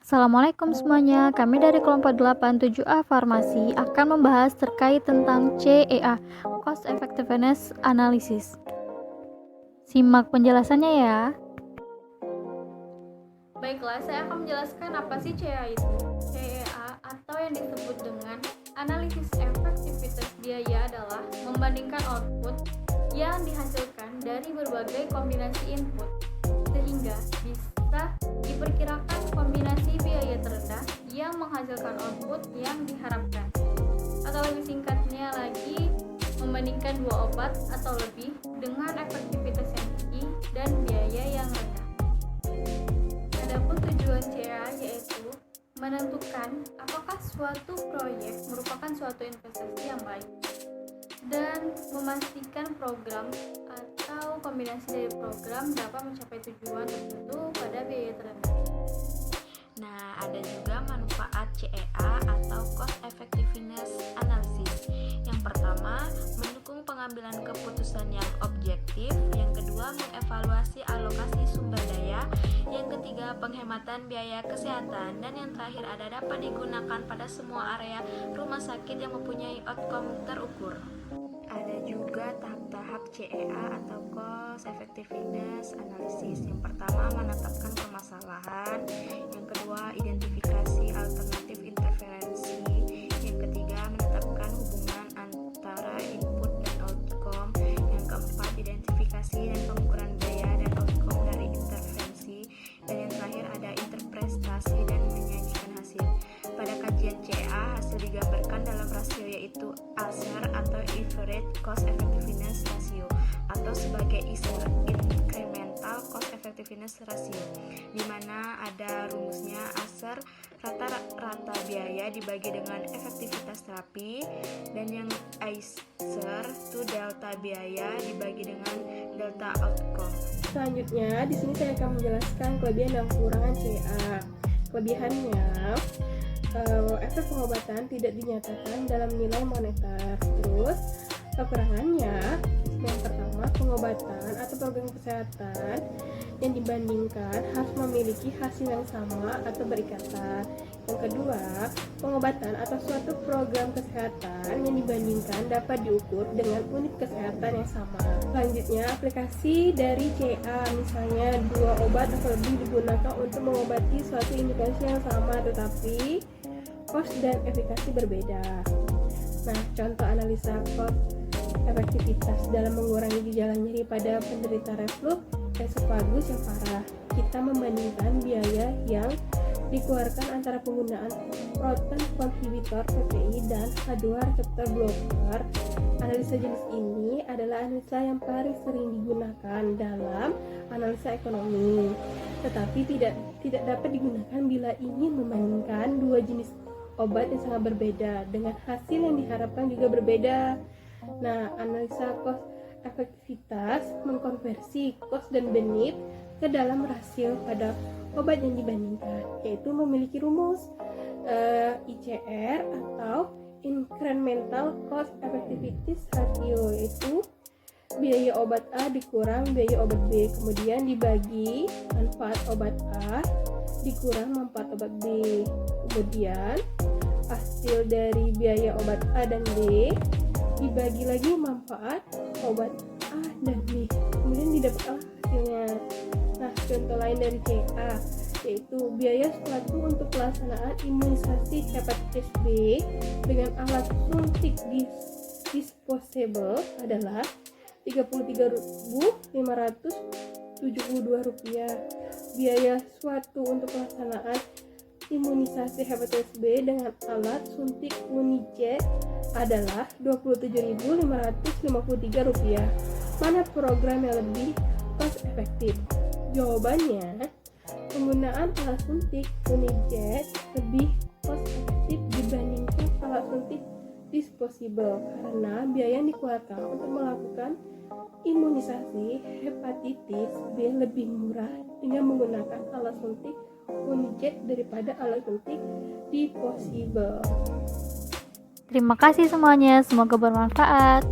Assalamualaikum semuanya, kami dari kelompok 87A Farmasi akan membahas terkait tentang CEA, Cost Effectiveness Analysis. Simak penjelasannya ya. Baiklah, saya akan menjelaskan apa sih CEA itu. CEA atau yang disebut dengan analisis efektivitas biaya adalah membandingkan output yang dihasilkan dari berbagai kombinasi input sehingga bisa diperkirakan kombinasi biaya terendah yang menghasilkan output yang diharapkan. Atau lebih singkatnya lagi, membandingkan dua obat atau lebih dengan efektivitas yang tinggi dan biaya yang rendah. Adapun tujuan CEA yaitu menentukan apakah suatu proyek merupakan suatu investasi yang baik dan memastikan program atau kombinasi dari program dapat mencapai tujuan tertentu pada biaya terendah. Nah, ada juga manfaat CEA atau Cost Effectiveness Analysis. Yang pertama, mendukung pengambilan keputusan yang objektif. Yang kedua, mengevaluasi alokasi sumber daya. Yang ketiga, penghematan biaya kesehatan. Dan yang terakhir dapat digunakan pada semua area rumah sakit yang mempunyai outcome terukur. Ada juga tahap-tahap CEA atau Cost Effectiveness Analysis. Yang pertama, menetapkan permasalahan. Yang kedua, identifikasi alternatif intervensi. Yang ketiga, menetapkan hubungan antara input dan outcome. Yang keempat, identifikasi dan pengukuran biaya dan outcome dari intervensi. Dan yang terakhir ada interpretasi dan menyajikan hasil. Pada kajian CEA, hasil digambarkan dalam rasio yaitu ASER atau Average Cost Effectiveness Ratio atau sebagai Incremental Cost Effectiveness Ratio, di mana ada rumusnya ASER rata-rata biaya dibagi dengan efektivitas terapi, dan yang ICER itu delta biaya dibagi dengan delta outcome. Selanjutnya, di sini saya akan menjelaskan kelebihan dan kekurangan CEA. Kelebihannya, efek pengobatan tidak dinyatakan dalam nilai moneter. Terus, kekurangannya, yang pertama, pengobatan atau program kesehatan yang dibandingkan harus memiliki hasil yang sama atau berikatan. Yang kedua, pengobatan atau suatu program kesehatan yang dibandingkan dapat diukur dengan unit kesehatan yang sama. Selanjutnya, aplikasi dari CEA, misalnya dua obat atau lebih digunakan untuk mengobati suatu indikasi yang sama tetapi cost dan efikasi berbeda. Nah, contoh analisa cost efektivitas dalam mengurangi gejala nyeri pada penderita reflux esofagus yang parah. Kita membandingkan biaya yang dikeluarkan antara penggunaan proton inhibitor PPI dan H2 reseptor blocker. Analisa jenis ini adalah analisa yang paling sering digunakan dalam analisa ekonomi, tetapi tidak dapat digunakan bila ingin membandingkan dua jenis obat yang sangat berbeda dengan hasil yang diharapkan juga berbeda. Nah, analisa cost efektivitas mengkonversi cost dan benefit ke dalam rasio pada obat yang dibandingkan, yaitu memiliki rumus ICR atau Incremental Cost Effectiveness Ratio, yaitu biaya obat A dikurang biaya obat B, kemudian dibagi manfaat obat A dikurang manfaat obat B, kemudian hasil dari biaya obat A dan B dibagi lagi manfaat obat A dan B, kemudian didapatkan hasilnya. Nah, contoh lain dari CA yaitu biaya suatu untuk pelaksanaan imunisasi hepatitis B dengan alat suntik disposable adalah Rp33.572. Biaya suatu untuk pelaksanaan imunisasi hepatitis B dengan alat suntik Unijet adalah Rp27.553. Mana program yang lebih cost efektif? Jawabannya, penggunaan alat suntik Unijet lebih cost efektif dibandingkan alat suntik disposable karena biaya yang dikeluarkan untuk melakukan imunisasi hepatitis B lebih murah dengan menggunakan alat suntik Unijet daripada alat suntik disposable. Terima kasih semuanya, semoga bermanfaat.